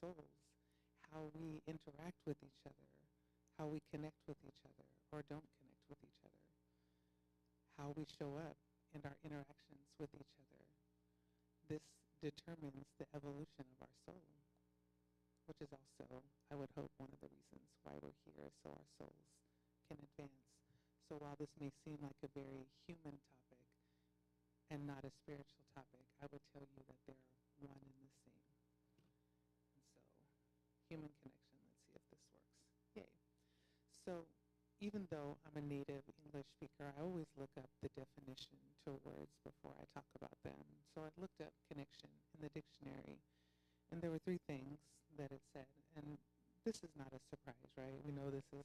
souls, how we interact with each other, how we connect with each other or don't connect with each other, how we show up in our interactions with each other. This determines the evolution of our soul, which is also, I would hope, one of the reasons why we're here, so our souls can advance. So while this may seem like a very human topic and not a spiritual topic, I would tell you that they're one and the same. And so, human connection, let's see if this works. Yay. So, even though I'm a native English speaker, I always look up the definition to words before I talk about them. So I looked up connection in the dictionary, and there were 3 things that it said. And this is not a surprise, right? We know this is,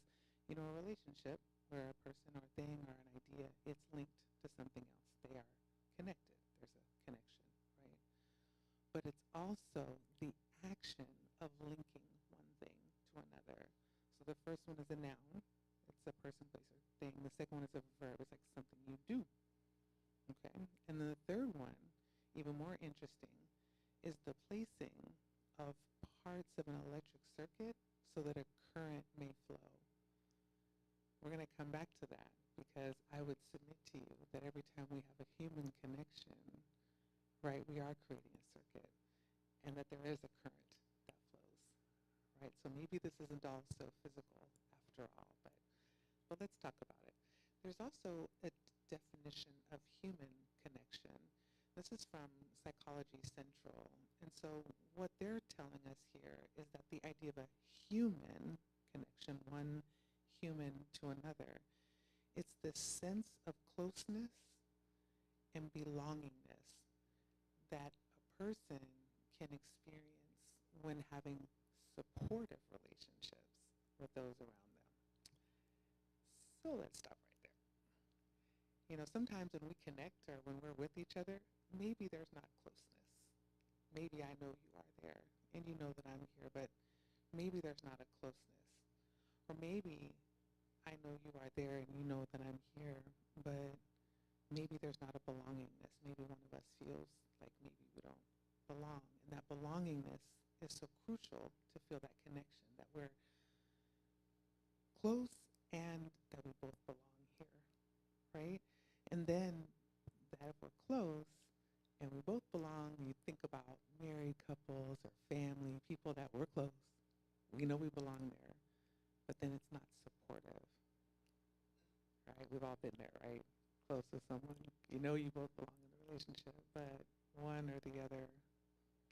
a relationship where a person or thing or an idea, it's linked to something else. They are connected. There's a connection, right? But it's also the action of linking one thing to another. So the first one is a noun. It's a person, place, or thing. The second one is a verb. It's like something you do. Okay? And then the third one, even more interesting, is the placing of parts of an electric circuit so that a current may flow. We're going to come back to that because I would submit to you that every time we have a human connection, right, we are creating a circuit and that there is a current that flows, right? So maybe this isn't all so physical after all, but let's talk about it. There's also a definition of human connection. This is from Psychology Central. And so what they're telling us here is that the idea of a human connection, one human to another, it's this sense of closeness and belongingness that a person can experience when having supportive relationships with those around them. So let's stop right there. Sometimes when we connect or when we're with each other, maybe there's not closeness. Maybe I know you are there and you know that I'm here, but maybe there's not a closeness. Or maybe I know you are there and you know that I'm here, but maybe there's not a belongingness. Maybe one of us feels like maybe we don't belong. And that belongingness is so crucial to feel that connection, that we're close and that we both belong here, right? And then that if we're close and we both belong, you think about married couples or family, people that we're close. We know we belong there, but then it's not supportive, right? We've all been there, right? Close to someone. You know you both belong in the relationship, but one or the other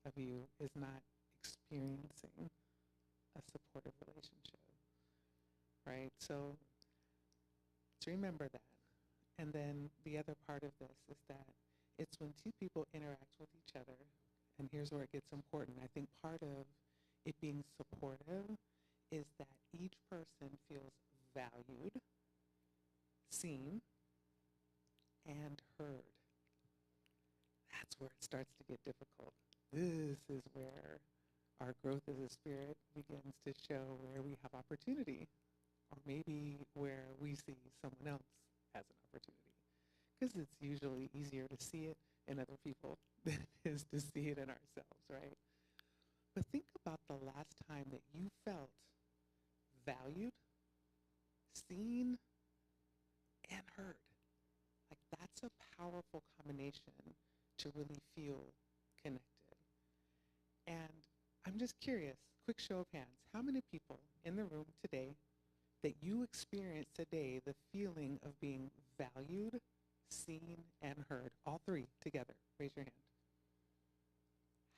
of you is not experiencing a supportive relationship, right? So remember that. And then the other part of this is that it's when 2 people interact with each other, and here's where it gets important. I think part of it being supportive is that each person feels valued, seen, and heard. That's where it starts to get difficult. This is where our growth as a spirit begins to show where we have opportunity, or maybe where we see someone else as an opportunity. Because it's usually easier to see it in other people than it is to see it in ourselves, right? But think about the last time that you felt valued, seen, and heard. Like, that's a powerful combination to really feel connected. And I'm just curious, quick show of hands, how many people in the room today that you experienced today the feeling of being valued, seen, and heard? All 3 together. Raise your hand.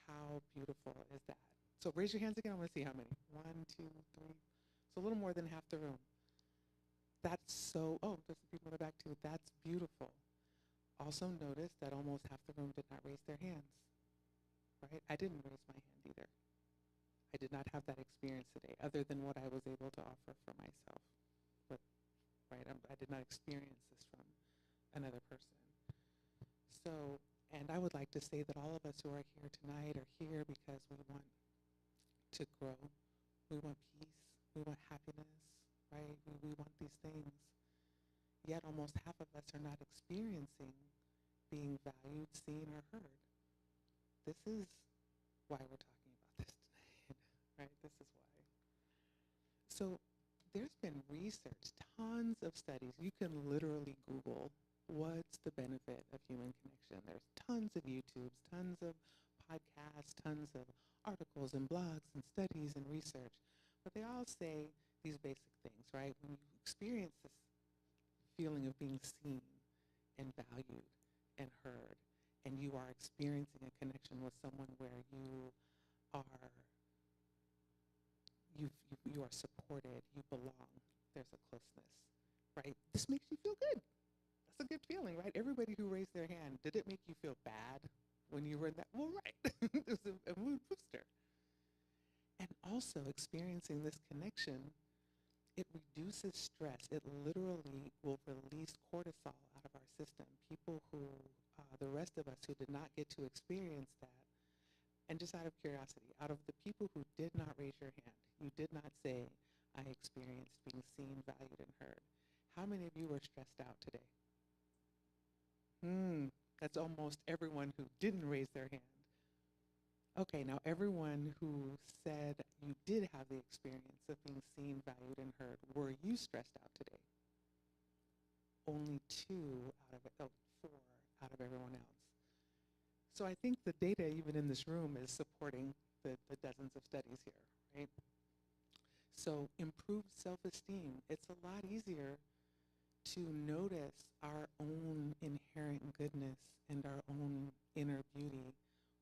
How beautiful is that? So raise your hands again. I want to see how many. 1, 2, 3. So a little more than half the room. That's so, there's some people in the back too. That's beautiful. Also notice that almost half the room did not raise their hands, right? I didn't raise my hand either. I did not have that experience today, other than what I was able to offer for myself. But, right, I did not experience this from another person. So, and I would like to say that all of us who are here tonight are here because we want to grow. We want peace. We want happiness, right? We want these things. Yet almost half of us are not experiencing being valued, seen, or heard. This is why we're talking about this tonight. right? This is why. So there's been research, tons of studies. You can literally Google what's the benefit of human connection. There's tons of YouTubes, tons of podcasts, tons of articles and blogs and studies and research. But they all say these basic things, right? When you experience this feeling of being seen and valued and heard, and you are experiencing a connection with someone where are you are supported, you belong, there's a closeness, right? This makes you feel good. That's a good feeling, right? Everybody who raised their hand, did it make you feel bad when you were in that? Well, right. It was a mood booster. And also experiencing this connection, it reduces stress. It literally will release cortisol out of our system. People who, the rest of us who did not get to experience that, and just out of curiosity, out of the people who did not raise your hand, you did not say, I experienced being seen, valued, and heard. How many of you were stressed out today? That's almost everyone who didn't raise their hand. Okay, now everyone who said you did have the experience of being seen, valued, and heard, were you stressed out today? Only 4 out of everyone else. So I think the data even in this room is supporting the dozens of studies here, right? So improved self-esteem. It's a lot easier to notice our own inherent goodness and our own inner beauty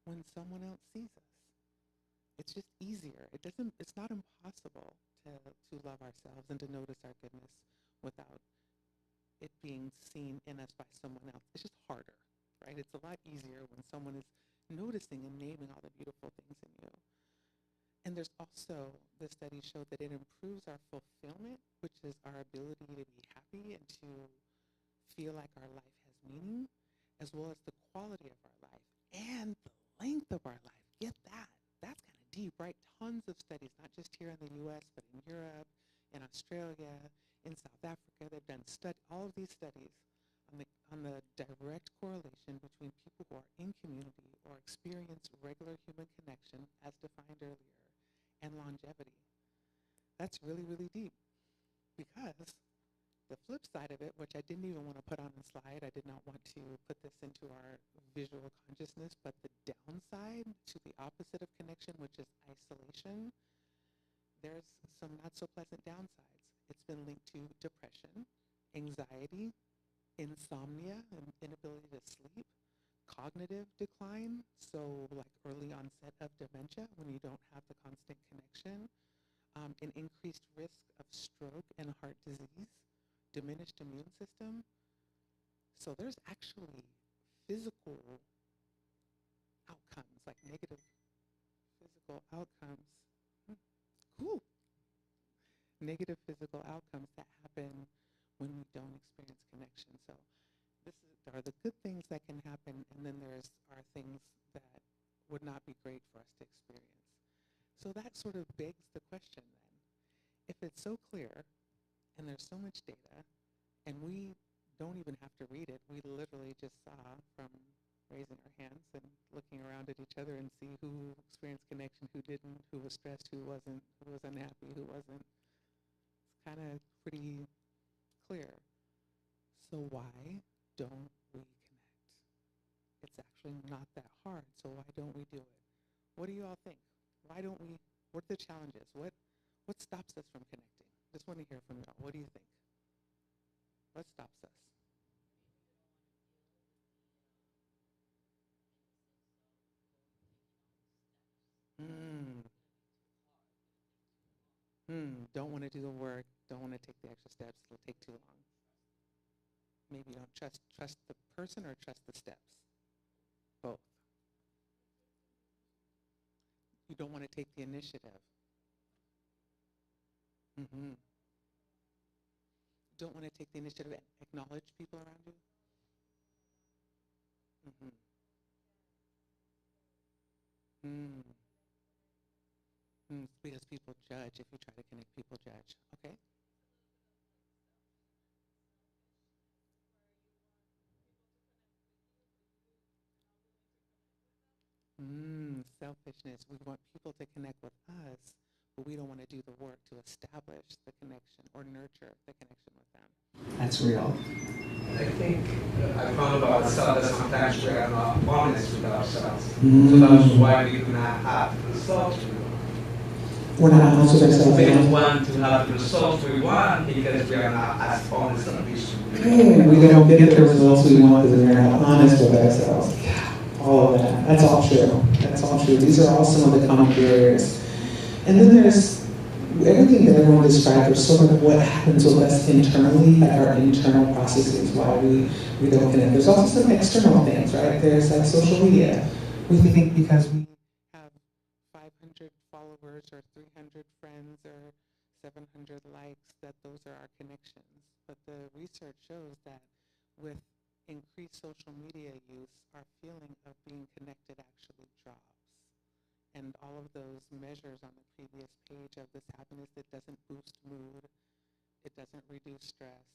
when someone else sees us. It's just easier. It's not impossible to love ourselves and to notice our goodness without it being seen in us by someone else. It's just harder, right? It's a lot easier when someone is noticing and naming all the beautiful things in you. And there's also, the studies show that it improves our fulfillment, which is our ability to be happy and to feel like our life has meaning, as well as the quality of our life and the length of our life. Get that. That's kind of deep, right? Tons of studies, not just here in the U.S., but in Europe, in Australia, in South Africa. They've done all of these studies on the direct correlation between people who are in community or experience regular human connection, as defined earlier, and longevity. That's really, really deep, because the flip side of it, which I didn't even want to put on the slide, I did not want to put this into our visual consciousness, but the downside to the opposite of connection, which is isolation, there's some not so pleasant downsides. It's been linked to depression, anxiety, insomnia, and inability to sleep, cognitive decline, so like early onset of dementia when you don't have the constant connection, an increased risk of stroke and heart disease, diminished immune system. So there's actually physical outcomes, like negative physical outcomes. Cool. Negative physical outcomes that happen when we don't experience connection. So there are the good things that can happen, and then are things that would not be great for us to experience. So that sort of begs the question then, if it's so clear and there's so much data, and we don't even have to read it, we literally just saw from raising our hands and looking around at each other and see who experienced connection, who didn't, who was stressed, who wasn't, who was unhappy, who wasn't. It's kind of pretty clear. So why don't we connect? It's actually not that hard, so why don't we do it? What do you all think? Why don't we? What are the challenges? What stops us from connecting? Just want to hear from y'all. What do you think? What stops us? Don't want to do the work. Don't want to take the extra steps. It'll take too long. Maybe you don't trust the person or trust the steps. Both. You don't want to take the initiative. Don't want to take the initiative and acknowledge people around you. Because people judge. If you try to connect, people judge. Okay. Selfishness. We want people to connect with us, but we don't want to do the work to establish the connection or nurture the connection with them. That's real. I think I found about ourselves that sometimes we are not honest with ourselves. Mm. So that's why we do not have the results we want. We're not honest with ourselves. We don't want to have the results we want because we are not as honest as we should be. We don't get the results we want because we're not honest with ourselves. All of that. That's all true. That's all true. These are all some of the common barriers. And then there's everything that everyone described was sort of what happens with us internally, like our internal processes, why we don't connect. There's also some external things, right? There's like social media. We think because we have 500 followers or 300 friends or 700 likes that those are our connections. But the research shows that with increased social media use, our feeling of being connected actually drops. And all of those measures on the previous page of this happiness, it doesn't boost mood, it doesn't reduce stress,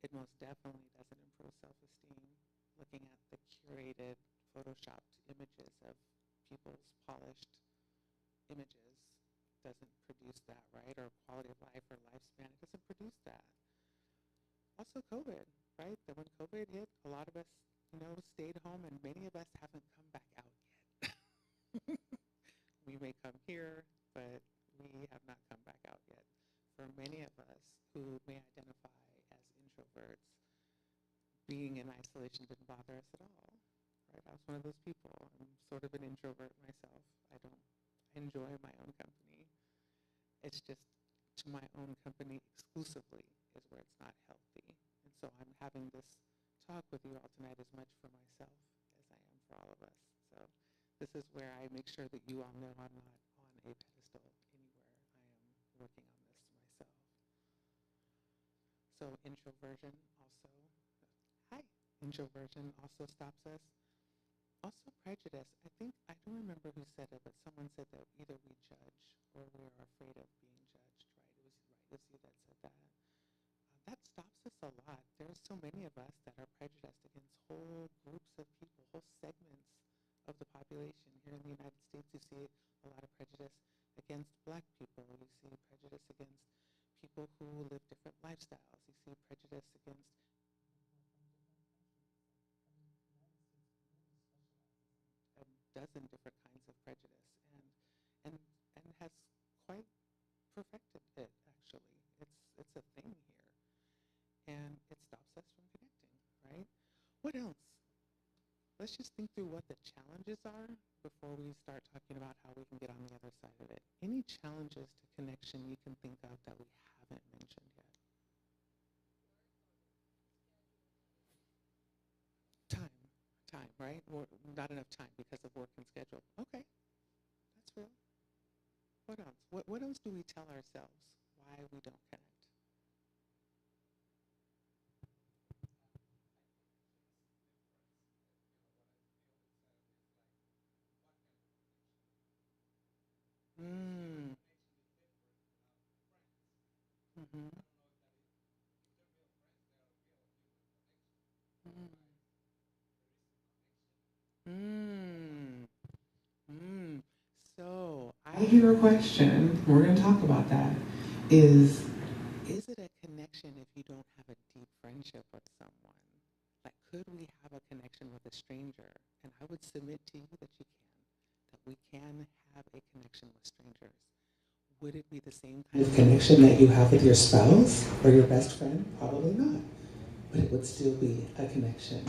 it most definitely doesn't improve self-esteem. Looking at the curated, photoshopped images of people's polished images doesn't produce that, right? Or quality of life or lifespan, it doesn't produce that. Also COVID, right? That when COVID hit, a lot of us, stayed home, and many of us haven't come back out yet. We may come here, but we have not come back out yet. For many of us who may identify as introverts, being in isolation didn't bother us at all. Right? I was one of those people. I'm sort of an introvert myself. I enjoy my own company. It's just to my own company exclusively is where it's not healthy. And so I'm having this talk with you all tonight as much for myself as I am for all of us. So this is where I make sure that you all know I'm not on a pedestal anywhere. I am working on this myself. So introversion also stops us. Also prejudice. I don't remember who said it, but someone said that either we judge or we're afraid of being judged, right? It was you that said that. That stops us a lot. There's so many of us that are prejudiced against whole groups of people, whole segments of the population. Here in the United States, you see a lot of prejudice against Black people. You see prejudice against people who live different lifestyles. You see prejudice against a dozen different kinds of prejudice, and has quite perfected it. Actually, it's a thing here, and it stops us from connecting. Right? What else? Let's just think through what the challenges are before we start talking about how we can get on the other side of it. Any challenges to connection you can think of that we haven't mentioned yet? Time, right? Or not enough time because of work and schedule. Okay, that's real. What else? What else do we tell ourselves why we don't connect? Mm. Mm-hmm. Mm. Mm. So I hear a question, we're going to talk about that, is it a connection if you don't have a deep friendship with someone? Like, could we have a connection with a stranger? And I would submit to you that we can have a connection with strangers. Would it be the same kind of connection that you have with your spouse or your best friend? Probably not. But it would still be a connection.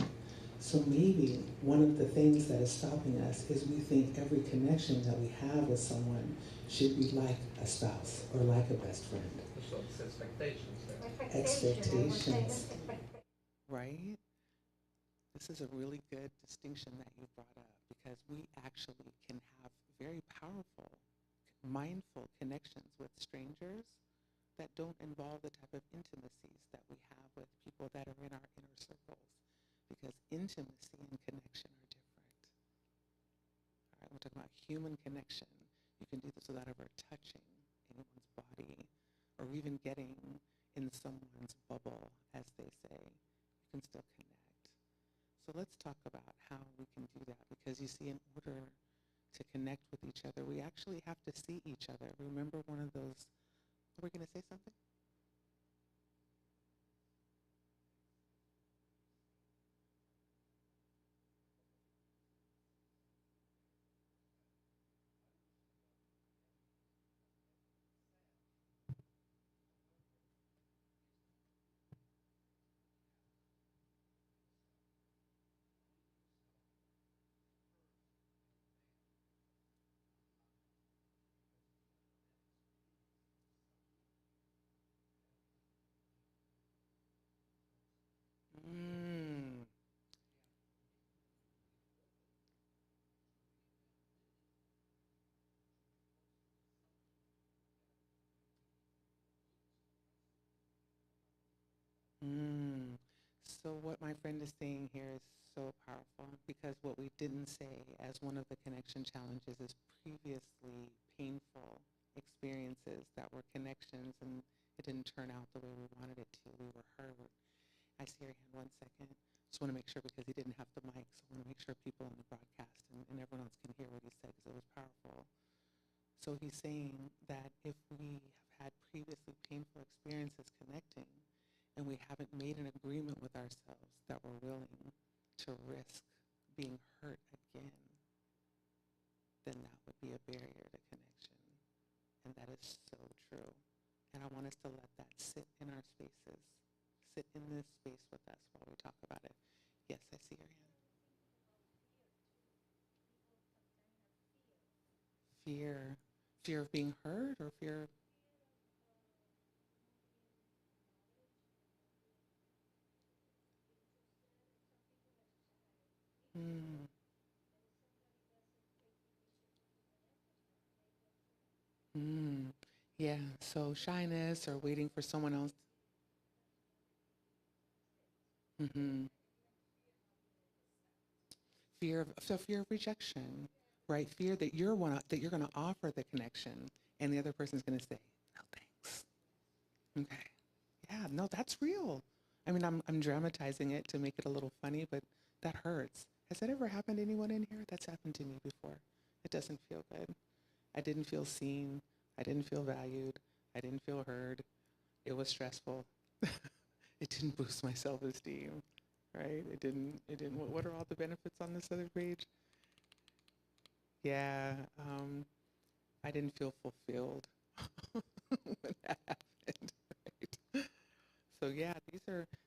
So maybe one of the things that is stopping us is we think every connection that we have with someone should be like a spouse or like a best friend. So it's expectations. Expectations. Right? This is a really good distinction that you brought up, because we actually can have very powerful, mindful connections with strangers that don't involve the type of intimacies that we have with people that are in our inner circles, because intimacy and connection are different. All right, we're talking about human connection. You can do this without ever touching anyone's body or even getting in someone's bubble, as they say. You can still connect. So let's talk about how we can do that, because you see, in order to connect with each other, we actually have to see each other. Remember one of those, were we going to say something? Mm. Mm. So what my friend is saying here is so powerful, because what we didn't say as one of the connection challenges is previously painful experiences that were connections and it didn't turn out the way we wanted it to. We were hurt. I see your hand, 1 second. Just want to make sure, because he didn't have the mic, so I want to make sure people on the broadcast and everyone else can hear what he said, because it was powerful. So he's saying that if we have had previously painful experiences connecting, and we haven't made an agreement with ourselves that we're willing to risk being hurt again, then that would be a barrier to connection. And that is so true. And I want us to let that sit in our spaces, sit in this space with us while we talk about it. Yes, I see your hand. Fear. Fear of being hurt, or fear of... Mm. Mm. Yeah, so shyness or waiting for someone else. Mm-hmm. Fear of rejection, right? Fear that that you're gonna offer the connection, and the other person's gonna say, "No thanks." Okay, yeah, no, that's real. I mean, I'm dramatizing it to make it a little funny, but that hurts. Has that ever happened to anyone in here? That's happened to me before. It doesn't feel good. I didn't feel seen. I didn't feel valued. I didn't feel heard. It was stressful. It didn't boost my self-esteem, right? It didn't, what are all the benefits on this other page? Yeah, I didn't feel fulfilled when that happened, right? So yeah,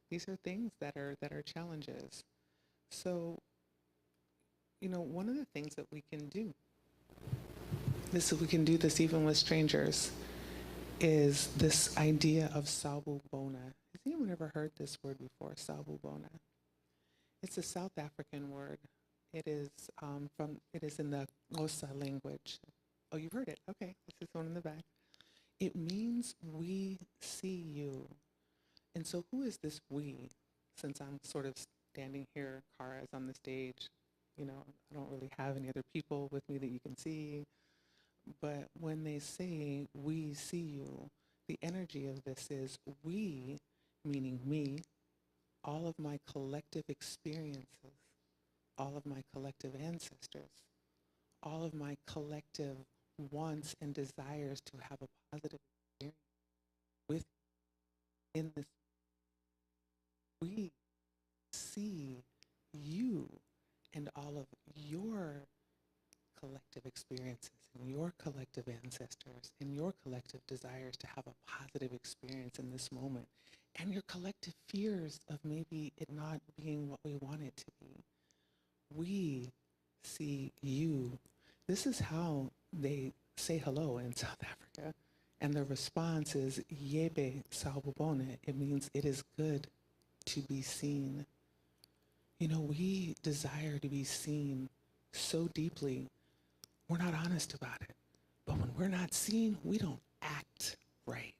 these are things that are challenges. So, one of the things that we can do, we can do this even with strangers, is this idea of sabu bona. Has anyone ever heard this word before, sabu bona? It's a South African word. It is it is in the Xhosa language. Oh, you've heard it. Okay, this is one in the back. It means we see you. And so who is this we? Since I'm sort of standing here, Cara is on the stage, I don't really have any other people with me that you can see. But when they say we see you, the energy of this is we, meaning me, all of my collective experiences, all of my collective ancestors, all of my collective wants and desires to have a positive experience with in this. We see you and all of your collective experiences and your collective ancestors and your collective desires to have a positive experience in this moment, and your collective fears of maybe it not being what we want it to be. We see you. This is how they say hello in South Africa. And the response is Yebe Sawubona. It means it is good to be seen. We desire to be seen so deeply, we're not honest about it. But when we're not seen, we don't act right.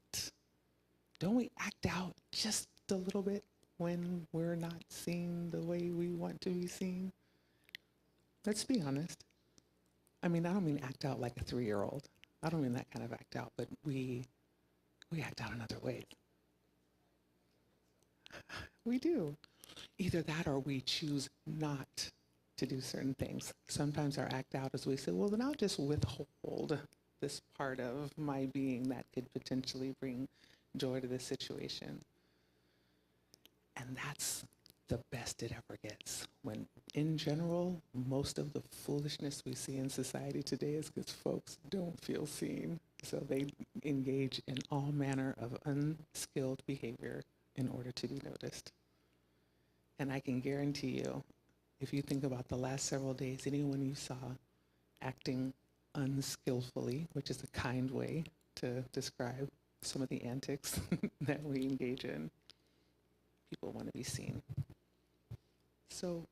Don't we act out just a little bit when we're not seen the way we want to be seen? Let's be honest. I mean, I don't mean act out like a 3-year-old. I don't mean that kind of act out, but we act out in other ways. We do. Either that or we choose not to do certain things. Sometimes our act out is we say, well, then I'll just withhold this part of my being that could potentially bring joy to the situation. And that's the best it ever gets. When, in general, most of the foolishness we see in society today is because folks don't feel seen. So they engage in all manner of unskilled behavior in order to be noticed. And I can guarantee you, if you think about the last several days, anyone you saw acting unskillfully, which is a kind way to describe some of the antics that we engage in, people want to be seen. So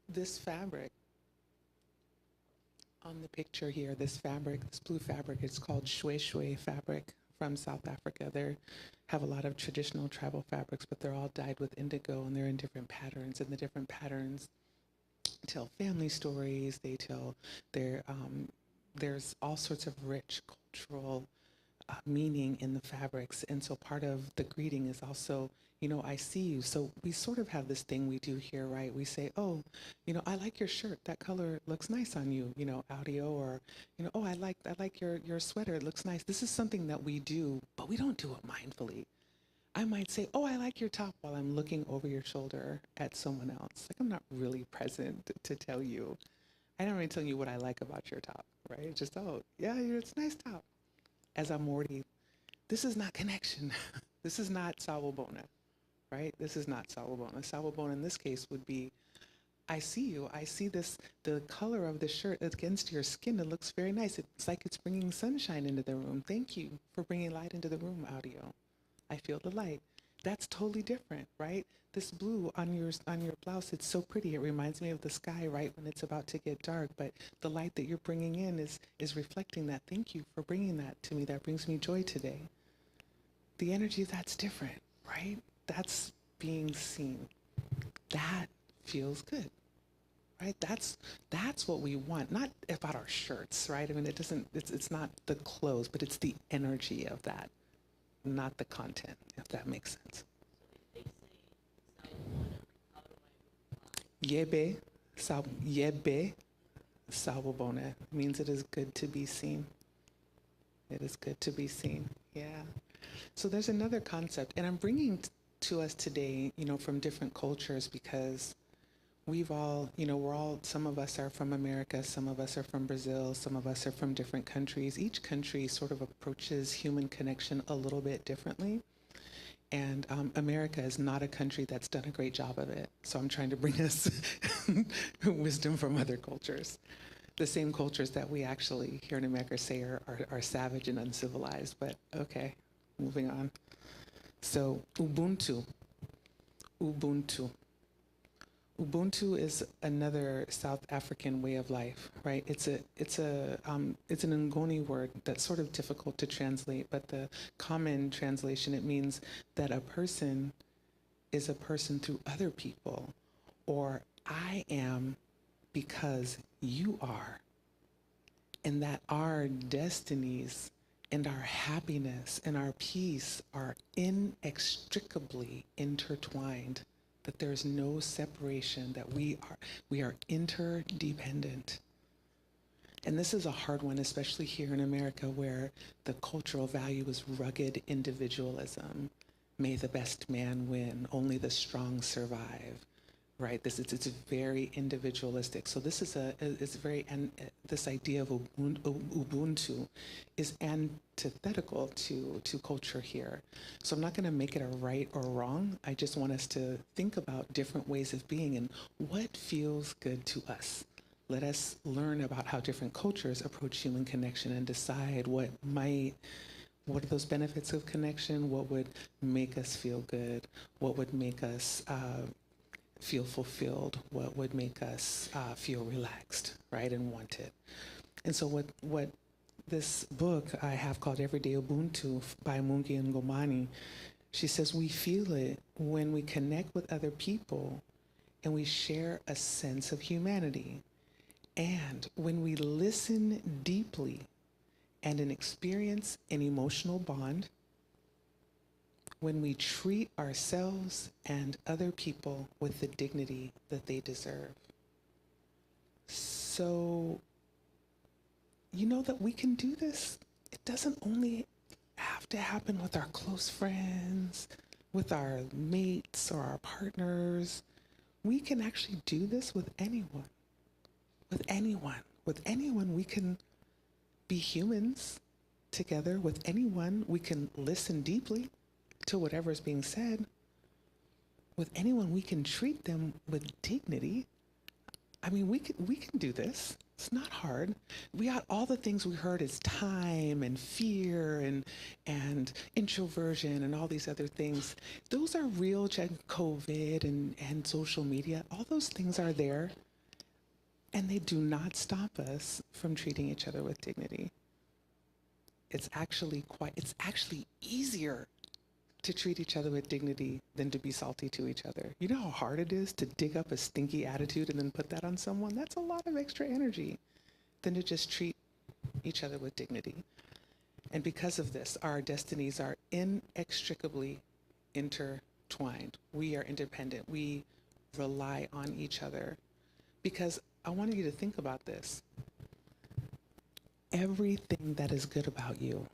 this fabric on the picture here, this fabric, this blue fabric, it's called shwe shwe fabric from South Africa. They have a lot of traditional tribal fabrics, but they're all dyed with indigo, and they're in different patterns, and the different patterns tell family stories. They tell there's all sorts of rich cultural meaning in the fabrics. And so part of the greeting is also, I see you. So we sort of have this thing we do here, right? We say, oh, I like your shirt. That color looks nice on you, audio, or, oh, I like your sweater. It looks nice. This is something that we do, but we don't do it mindfully. I might say, oh, I like your top while I'm looking over your shoulder at someone else. Like, I'm not really present to tell you. I don't really tell you what I like about your top, right? Just, oh, yeah, it's a nice top. As I'm already, this is not connection. This is not sawubona, right? This is not sawubona. Sawubona in this case would be, I see you. I see this, the color of the shirt against your skin. It looks very nice. It's like it's bringing sunshine into the room. Thank you for bringing light into the room, audio. I feel the light. That's totally different, right? This blue on your blouse, it's so pretty. It reminds me of the sky right when it's about to get dark, but the light that you're bringing in is reflecting that. Thank you for bringing that to me. That brings me joy today. The energy, that's different, right? That's being seen. That feels good, right? That's what we want. Not about our shirts, right? I mean, it's not the clothes, but it's the energy of that, not the content, if that makes sense. Yebe sawubona means it is good to be seen. It is good to be seen. Yeah. So there's another concept, and I'm bringing to us today, from different cultures, because we've all, some of us are from America, some of us are from Brazil, some of us are from different countries. Each country sort of approaches human connection a little bit differently. And America is not a country that's done a great job of it. So I'm trying to bring us wisdom from other cultures. The same cultures that we actually here in America say are savage and uncivilized, but okay, moving on. So Ubuntu. Ubuntu is another South African way of life, right? It's an Ngoni word that's sort of difficult to translate, but the common translation, it means that a person is a person through other people, or I am because you are, and that our destinies and our happiness and our peace are inextricably intertwined. That there's no separation, that we are interdependent. And this is a hard one, especially here in America, where the cultural value is rugged individualism. May the best man win, only the strong survive, right? It's very individualistic. So this is this idea of Ubuntu is antithetical to culture here. So I'm not going to make it a right or wrong. I just want us to think about different ways of being and what feels good to us. Let us learn about how different cultures approach human connection and decide what are those benefits of connection, what would make us feel good, what would make us feel fulfilled, what would make us feel relaxed, right, and wanted. And so what this book I have called Everyday Ubuntu by Mungi Ngomani, she says we feel it when we connect with other people and we share a sense of humanity. And when we listen deeply and experience an emotional bond, when we treat ourselves and other people with the dignity that they deserve. So, you know that we can do this. It doesn't only have to happen with our close friends, with our mates or our partners. We can actually do this with anyone. With anyone. With anyone, we can be humans together. With anyone, we can listen deeply to whatever is being said. With anyone, we can treat them with dignity. I mean, we can do this. It's not hard. We got all the things we heard as time and fear and introversion and all these other things. Those are real. COVID and social media. All those things are there, and they do not stop us from treating each other with dignity. It's actually easier to treat each other with dignity than to be salty to each other. You know how hard it is to dig up a stinky attitude and then put that on someone? That's a lot of extra energy than to just treat each other with dignity. And because of this, our destinies are inextricably intertwined. We are independent. We rely on each other. Because I wanted you to think about this. Everything that is good about you,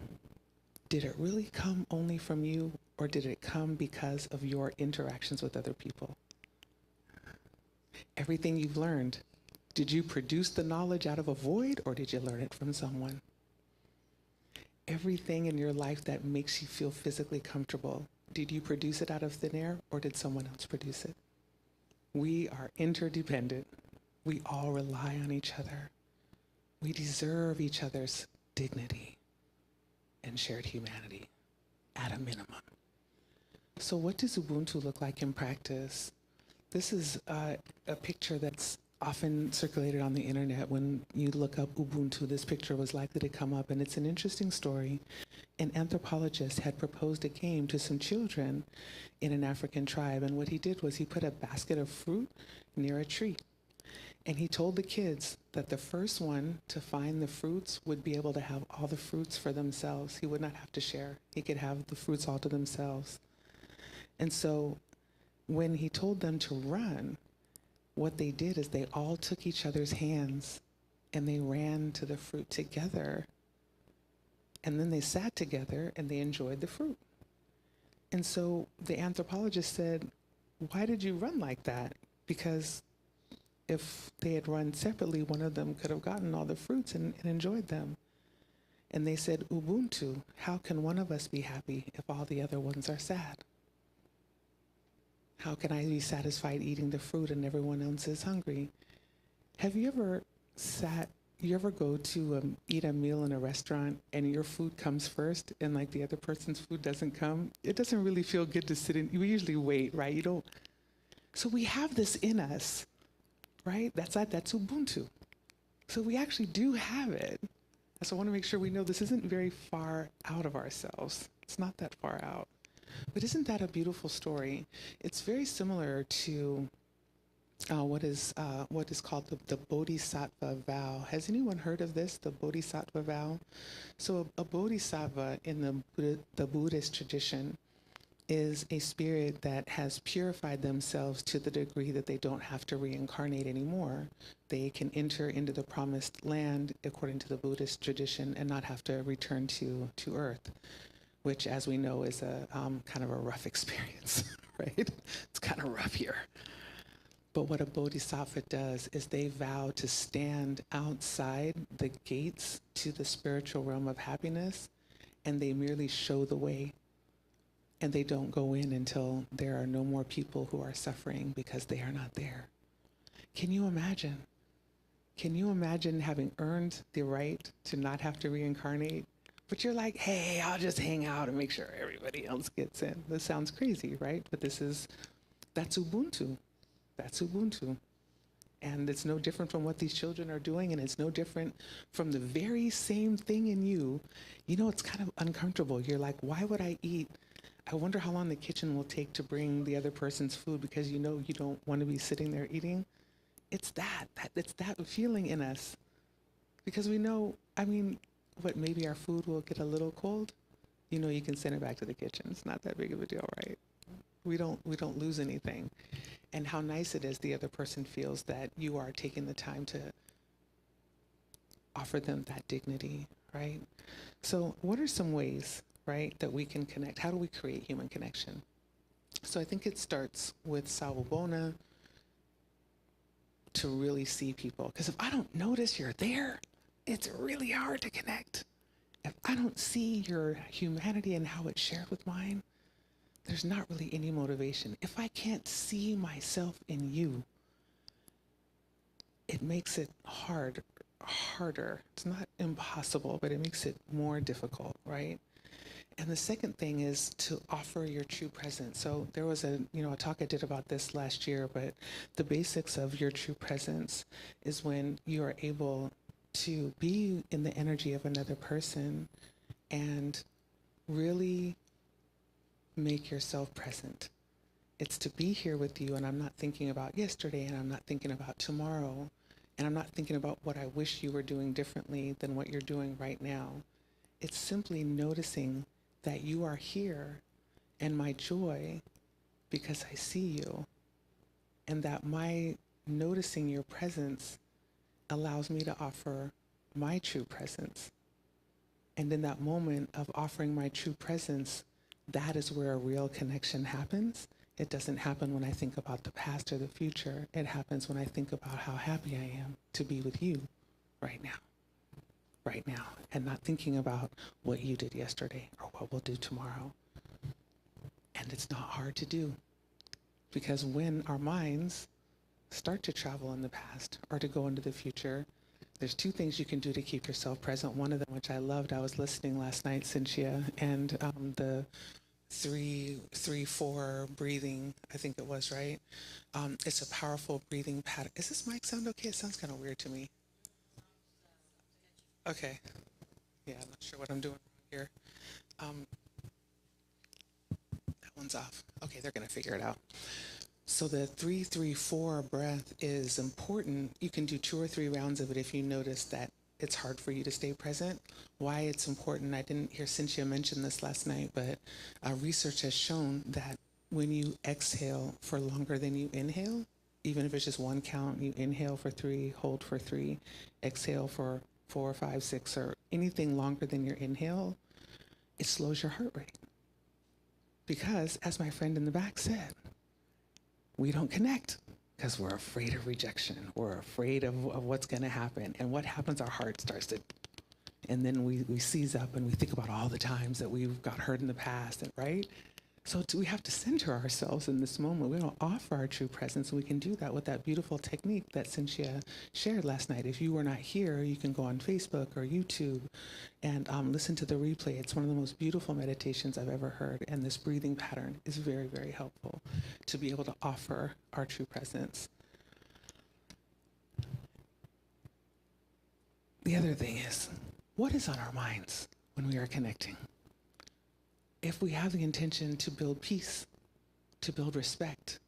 did it really come only from you, or did it come because of your interactions with other people? Everything you've learned, did you produce the knowledge out of a void, or did you learn it from someone? Everything in your life that makes you feel physically comfortable, did you produce it out of thin air, or did someone else produce it? We are interdependent. We all rely on each other. We deserve each other's dignity and shared humanity at a minimum. So what does Ubuntu look like in practice? This is a picture that's often circulated on the internet. When you look up Ubuntu, this picture was likely to come up, and it's an interesting story. An anthropologist had proposed a game to some children in an African tribe, and what he did was he put a basket of fruit near a tree. And he told the kids that the first one to find the fruits would be able to have all the fruits for themselves. He would not have to share. He could have the fruits all to themselves. And so when he told them to run, what they did is they all took each other's hands and they ran to the fruit together. And then they sat together and they enjoyed the fruit. And so the anthropologist said, "Why did you run like that?" Because if they had run separately, one of them could have gotten all the fruits and enjoyed them. And they said, "Ubuntu, how can one of us be happy if all the other ones are sad? How can I be satisfied eating the fruit and everyone else is hungry?" Have you ever go to eat a meal in a restaurant and your food comes first and like the other person's food doesn't come? It doesn't really feel good to sit in. We usually wait, right? You don't. So we have this in us, right? That's Ubuntu. So we actually do have it. So I want to make sure we know this isn't very far out of ourselves. It's not that far out. But isn't that a beautiful story? It's very similar to what is called the Bodhisattva vow. Has anyone heard of this, the Bodhisattva vow? So a Bodhisattva in the Buddhist tradition is a spirit that has purified themselves to the degree that they don't have to reincarnate anymore. They can enter into the promised land according to the Buddhist tradition and not have to return to Earth, which, as we know, is a kind of a rough experience, right? It's kind of rough here. But what a bodhisattva does is they vow to stand outside the gates to the spiritual realm of happiness, and they merely show the way. And they don't go in until there are no more people who are suffering because they are not there. Can you imagine? Can you imagine having earned the right to not have to reincarnate? But you're like, hey, I'll just hang out and make sure everybody else gets in. This sounds crazy, right? But that's Ubuntu. That's Ubuntu. And it's no different from what these children are doing, and it's no different from the very same thing in you. You know, it's kind of uncomfortable. You're like, why would I eat? I wonder how long the kitchen will take to bring the other person's food, because you know you don't want to be sitting there eating. It's it's that feeling in us. Because we know, maybe our food will get a little cold. You know, you can send it back to the kitchen. It's not that big of a deal, right? We don't lose anything. And how nice it is the other person feels that you are taking the time to offer them that dignity, right? So what are some ways, right, that we can connect? How do we create human connection? So I think it starts with Sawubona, to really see people. Because if I don't notice you're there, it's really hard to connect. If I don't see your humanity and how it's shared with mine, there's not really any motivation. If I can't see myself in you, it makes it harder. It's not impossible, but it makes it more difficult, right? And the second thing is to offer your true presence. So there was a talk I did about this last year, but the basics of your true presence is when you are able to be in the energy of another person and really make yourself present. It's to be here with you, and I'm not thinking about yesterday, and I'm not thinking about tomorrow, and I'm not thinking about what I wish you were doing differently than what you're doing right now. It's simply noticing that you are here and my joy because I see you, and that my noticing your presence allows me to offer my true presence. And in that moment of offering my true presence, that is where a real connection happens. It doesn't happen when I think about the past or the future. It happens when I think about how happy I am to be with you right now, and not thinking about what you did yesterday or what we'll do tomorrow. And it's not hard to do, because when our minds start to travel in the past or to go into the future, there's two things you can do to keep yourself present. One of them, which I loved, I was listening last night, Cynthia, and the 3-4 breathing, I think it was, right? It's a powerful breathing pattern. Is this mic sound okay? It sounds kind of weird to me. Okay. Yeah, I'm not sure what I'm doing here. That one's off. Okay, they're going to figure it out. So the 3-3-4 breath is important. You can do 2 or 3 rounds of it if you notice that it's hard for you to stay present. Why it's important, I didn't hear Cynthia mention this last night, but research has shown that when you exhale for longer than you inhale, even if it's just 1 count, you inhale for 3, hold for 3, exhale for 4, 5, 6, or anything longer than your inhale, it slows your heart rate. Because, as my friend in the back said, we don't connect because we're afraid of rejection. We're afraid of what's going to happen. And what happens? Our heart starts to, and then we seize up and we think about all the times that we've got hurt in the past, right? So we have to center ourselves in this moment. We don't offer our true presence. We can do that with that beautiful technique that Cynthia shared last night. If you were not here, you can go on Facebook or YouTube and listen to the replay. It's one of the most beautiful meditations I've ever heard. And this breathing pattern is very, very helpful to be able to offer our true presence. The other thing is, what is on our minds when we are connecting? If we have the intention to build peace, to build respect,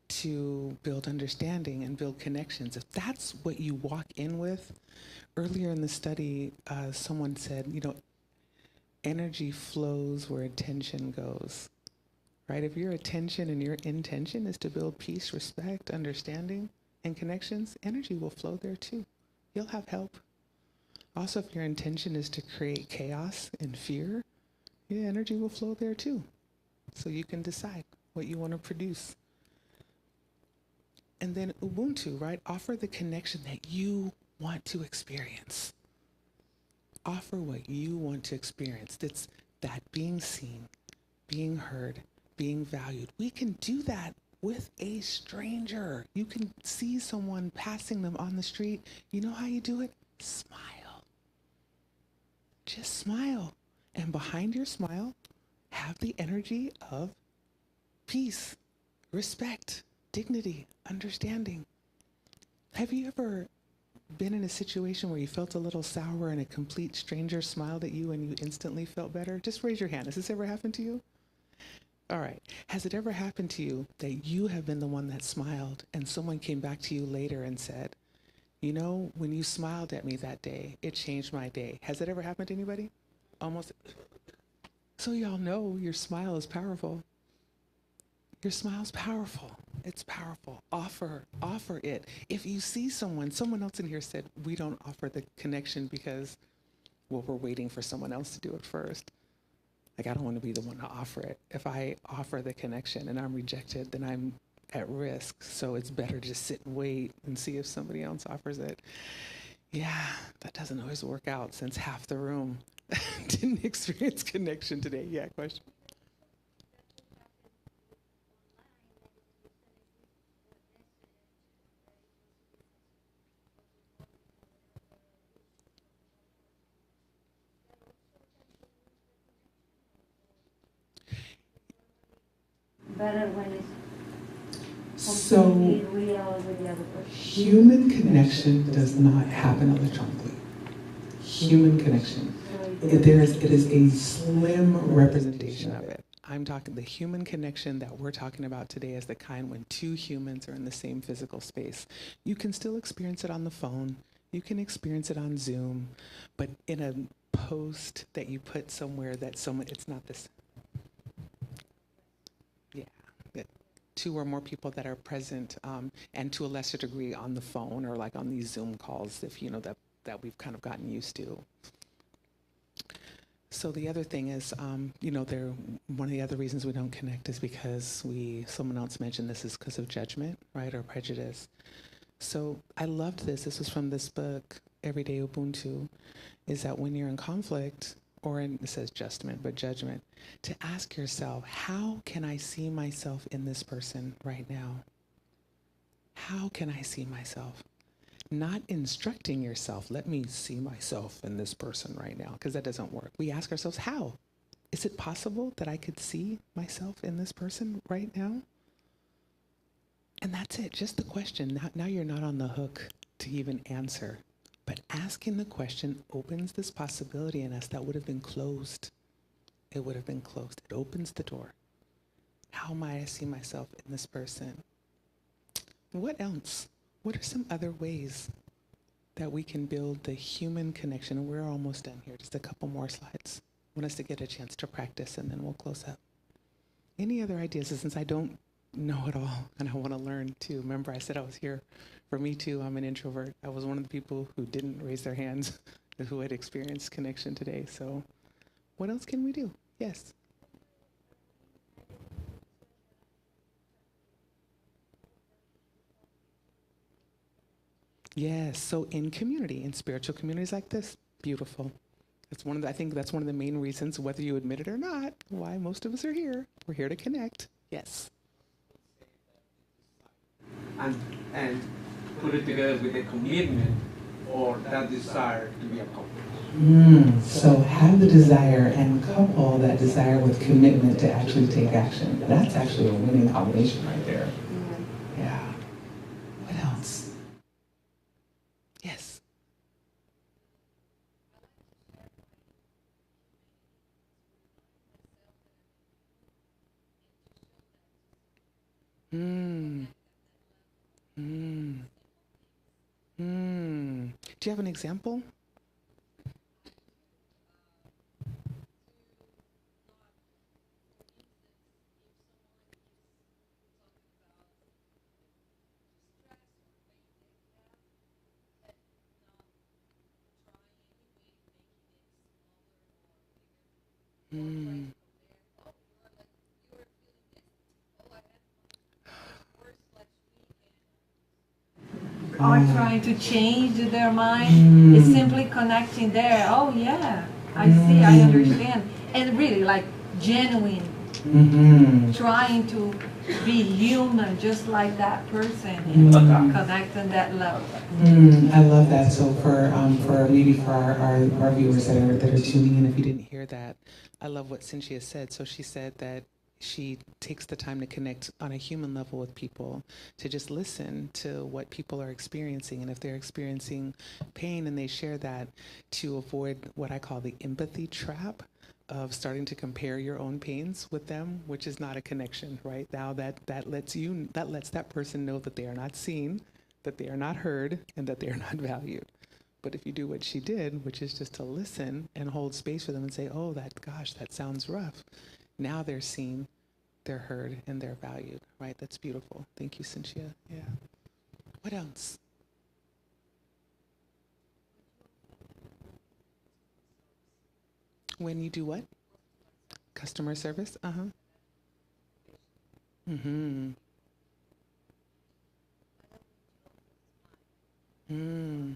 to build understanding and build connections, if that's what you walk in with, earlier in the study, someone said, energy flows where attention goes, right? If your attention and your intention is to build peace, respect, understanding, and connections, energy will flow there too. You'll have help. Also, if your intention is to create chaos and fear, yeah, energy will flow there too. So you can decide what you want to produce. And then Ubuntu, right? Offer the connection that you want to experience. Offer what you want to experience. That's that being seen, being heard, being valued. We can do that with a stranger. You can see someone passing them on the street. You know how you do it? Smile. Just smile. And behind your smile, have the energy of peace, respect, dignity, understanding. Have you ever been in a situation where you felt a little sour and a complete stranger smiled at you and you instantly felt better? Just raise your hand. Has this ever happened to you? All right. Has it ever happened to you that you have been the one that smiled and someone came back to you later and said, when you smiled at me that day, it changed my day? Has it ever happened to anybody? Almost. So y'all know your smile is powerful. Your smile's powerful. It's powerful. Offer it. If you see someone else in here said, we don't offer the connection because, well, we're waiting for someone else to do it first. Like, I don't want to be the one to offer it. If I offer the connection and I'm rejected, then I'm at risk. So it's better to just sit and wait and see if somebody else offers it. Yeah, that doesn't always work out since half the room didn't experience connection today. Yeah, question. Better when it's So, completely real with the other person. human connection does not happen electronically. Human connection. It is a slim representation of it. I'm talking the human connection that we're talking about today is the kind when two humans are in the same physical space. You can still experience it on the phone. You can experience it on Zoom, but in a post that you put somewhere that someone, it's not this. Yeah, that two or more people that are present, and to a lesser degree on the phone or like on these Zoom calls, if you know that we've kind of gotten used to. So the other thing is, one of the other reasons we don't connect is because someone else mentioned this is because of judgment, right, or prejudice. So I loved this. This was from this book, Everyday Ubuntu, is that when you're in conflict, or it says judgment, to ask yourself, how can I see myself in this person right now? How can I see myself? Not instructing yourself, let me see myself in this person right now, because that doesn't work. We ask ourselves, how? Is it possible that I could see myself in this person right now? And that's it, just the question. Now you're not on the hook to even answer. But asking the question opens this possibility in us that would have been closed. It would have been closed. It opens the door. How might I see myself in this person? What else? What are some other ways that we can build the human connection? And we're almost done here, just a couple more slides. I want us to get a chance to practice and then we'll close up. Any other ideas? Since I don't know it all and I want to learn too. Remember I said I was here. For me too, I'm an introvert. I was one of the people who didn't raise their hands who had experienced connection today. So what else can we do? Yes. Yes, so in community, in spiritual communities like this, beautiful. I think that's one of the main reasons, whether you admit it or not, why most of us are here. We're here to connect. Yes. And put it together with a commitment or that desire to be accomplished. So have the desire and couple that desire with commitment to actually take action. That's actually a winning combination right there. Yeah. What else? Yes. Do you have an example? Or trying to change their mind. It's simply connecting there. Oh yeah, I see, I understand. And really like genuine. Trying to be human just like that person and connect on that level. I love that. So for our viewers that are tuning in, If you didn't hear that, I love what Cynthia said. So she said that she takes the time to connect on a human level with people, to just listen to what people are experiencing. And if they're experiencing pain and they share that, to avoid what I call the empathy trap of starting to compare your own pains with them, which is not a connection, right? Now that lets that person know that they are not seen, that they are not heard, and that they are not valued. But if you do what she did, which is just to listen and hold space for them and say, oh, that sounds rough. Now they're seen, they're heard, and they're valued, right? That's beautiful. Thank you, Cynthia. Yeah. What else? When you do what? Customer service? Uh-huh. Mm-hmm. Mm.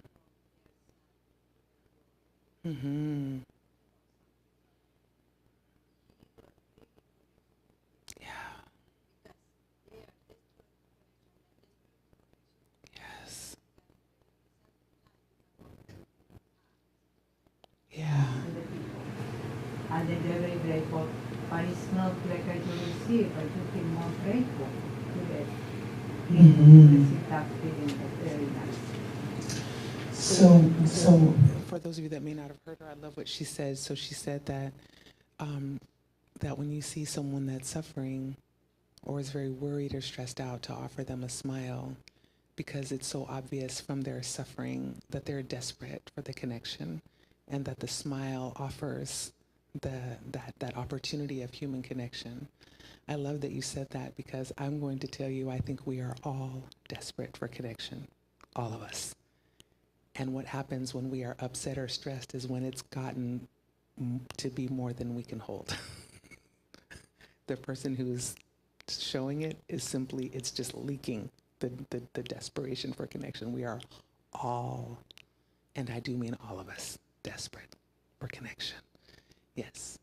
Mm-hmm. Yeah. Yes. Yeah. And then they're very grateful. But it's not like I do receive, I do feel more grateful to it. Receive that feeling. That's very nice. So for those of you that may not have heard her, I love what she said. So she said that that when you see someone that's suffering or is very worried or stressed out, to offer them a smile, because it's so obvious from their suffering that they're desperate for the connection, and that the smile offers that opportunity of human connection. I love that you said that, because I'm going to tell you, I think we are all desperate for connection, all of us. And what happens when we are upset or stressed is when it's gotten to be more than we can hold. The person who's showing it is simply, it's just leaking the desperation for connection. We are all, and I do mean all of us, desperate for connection. Yes.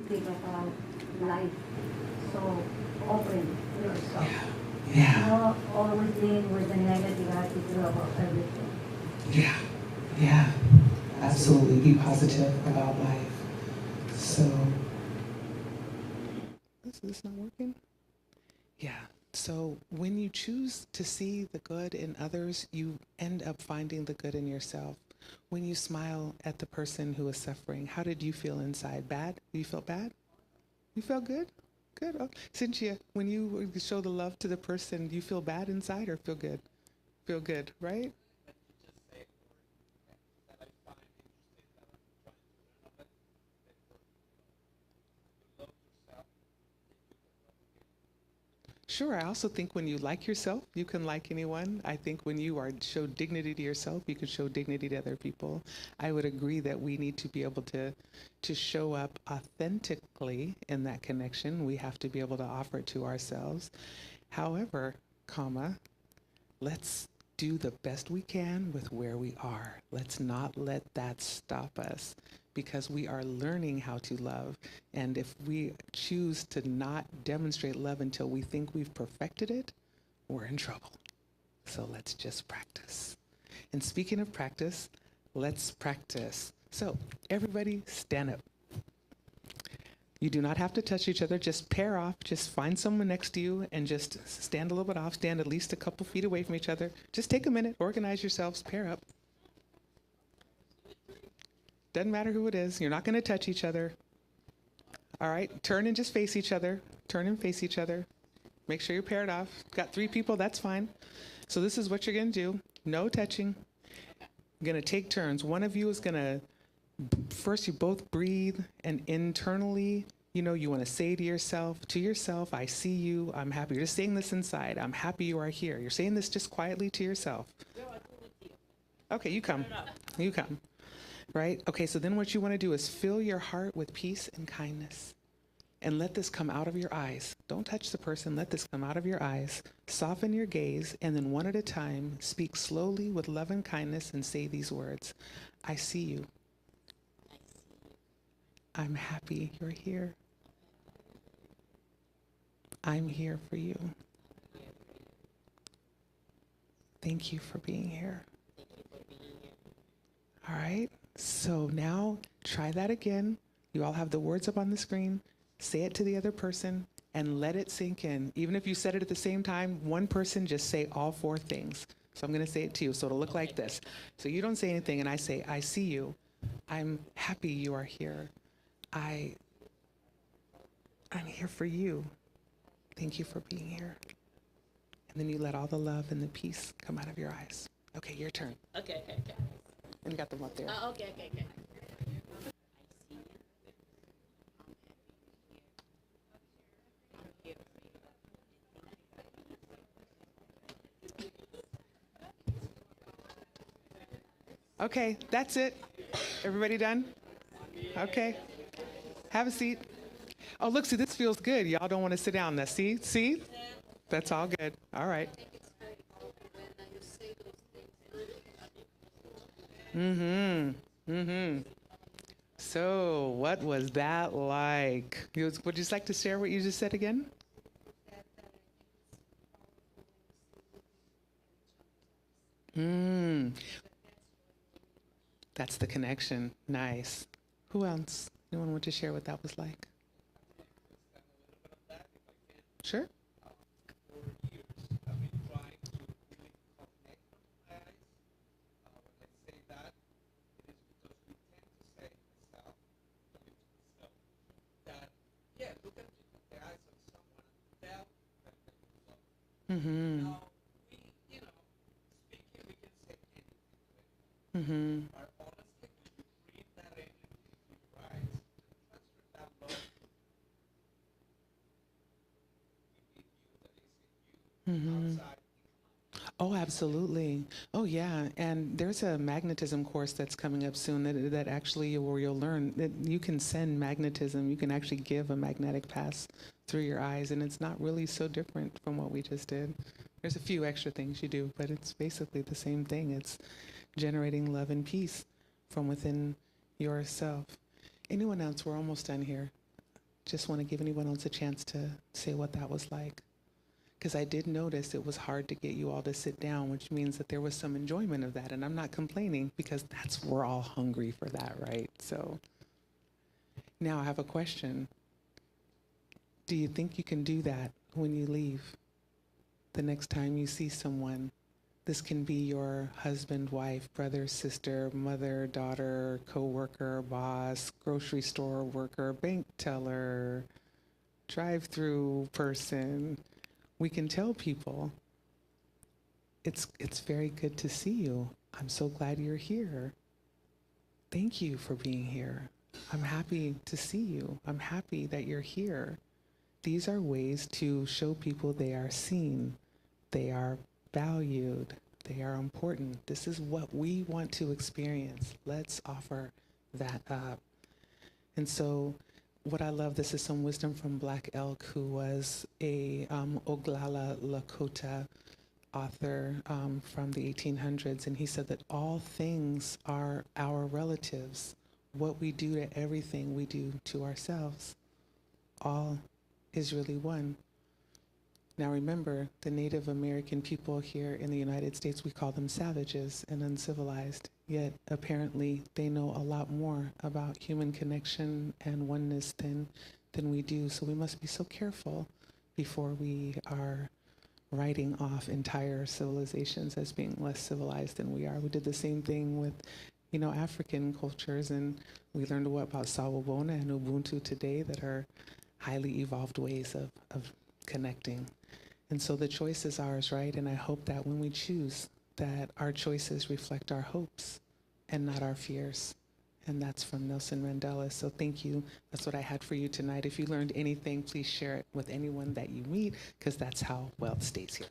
Think about life so open to yourself. Yeah. Not always dealing with the negative attitude about everything. Yeah. Yeah. Absolutely. Be positive about life. So. Is this not working? Yeah. So when you choose to see the good in others, you end up finding the good in yourself. When you smile at the person who is suffering, how did you feel inside? Bad? You felt bad? You felt good? Good. Oh. Cynthia, when you show the love to the person, do you feel bad inside or feel good? Feel good, right? Sure. I also think when you like yourself, you can like anyone. I think when you show dignity to yourself, you can show dignity to other people. I would agree that we need to be able to show up authentically in that connection. We have to be able to offer it to ourselves. However, let's do the best we can with where we are. Let's not let that stop us, because we are learning how to love. And if we choose to not demonstrate love until we think we've perfected it, we're in trouble. So let's just practice. And speaking of practice, let's practice. So everybody stand up. You do not have to touch each other. Just pair off. Just find someone next to you and just stand a little bit off. Stand at least a couple feet away from each other. Just take a minute. Organize yourselves. Pair up. Doesn't matter who it is. You're not going to touch each other. All right. Turn and just face each other. Turn and face each other. Make sure you're paired off. Got 3 people. That's fine. So this is what you're going to do. No touching. You're going to take turns. One of you is going to, first you both breathe, and internally, you want to say to yourself, I see you. I'm happy. You're just saying this inside. I'm happy you are here. You're saying this just quietly to yourself. Okay, you come. You come. Right? Okay, so then what you want to do is fill your heart with peace and kindness. And let this come out of your eyes. Don't touch the person. Let this come out of your eyes. Soften your gaze, and then one at a time, speak slowly with love and kindness and say these words. I see you. I'm happy you're here. I'm here for you. Thank you for being here. All right. So now try that again. You all have the words up on the screen. Say it to the other person and let it sink in. Even if you said it at the same time, one person just say all 4 things. So I'm going to say it to you. So it'll look like this. So you don't say anything and I say, I see you. I'm happy you are here. I'm here for you. Thank you for being here. And then you let all the love and the peace come out of your eyes. Okay, your turn. Okay. And you got them up there. Okay. Okay, that's it. Everybody done? Okay. Have a seat. Oh, look, see, this feels good. Y'all don't want to sit down. Now, see? That's all good. All right. So, what was that like? Would you just like to share what you just said again? That's the connection. Nice. Who else? Anyone want to share what that was like? Sure. Mm-hmm. Mm-hmm. Mm-hmm. Oh, absolutely. Oh, yeah. And there's a magnetism course that's coming up soon that actually where you'll learn that you can send magnetism. You can actually give a magnetic pass through your eyes, and it's not really so different from what we just did. There's a few extra things you do, but it's basically the same thing. It's generating love and peace from within yourself. Anyone else? We're almost done here. Just want to give anyone else a chance to say what that was like. Because I did notice it was hard to get you all to sit down, which means that there was some enjoyment of that. And I'm not complaining because we're all hungry for that, right? So now I have a question. Do you think you can do that when you leave? The next time you see someone, this can be your husband, wife, brother, sister, mother, daughter, coworker, boss, grocery store worker, bank teller, drive-through person. We can tell people, it's very good to see you. I'm so glad you're here. Thank you for being here. I'm happy to see you. I'm happy that you're here. These are ways to show people they are seen, they are valued, they are important. This is what we want to experience. Let's offer that up. And so what I love, this is some wisdom from Black Elk, who was a Oglala Lakota author from the 1800s. And he said that all things are our relatives. What we do to everything, we do to ourselves. All is really one. Now remember, the Native American people here in the United States, we call them savages and uncivilized, yet apparently they know a lot more about human connection and oneness than we do. So we must be so careful before we are writing off entire civilizations as being less civilized than we are. We did the same thing with, African cultures, and we learned what about Sawubona and Ubuntu today that are highly evolved ways of connecting. And so the choice is ours, right? And I hope that when we choose, that our choices reflect our hopes and not our fears. And that's from Nelson Mandela. So thank you. That's what I had for you tonight. If you learned anything, please share it with anyone that you meet, because that's how wealth stays here.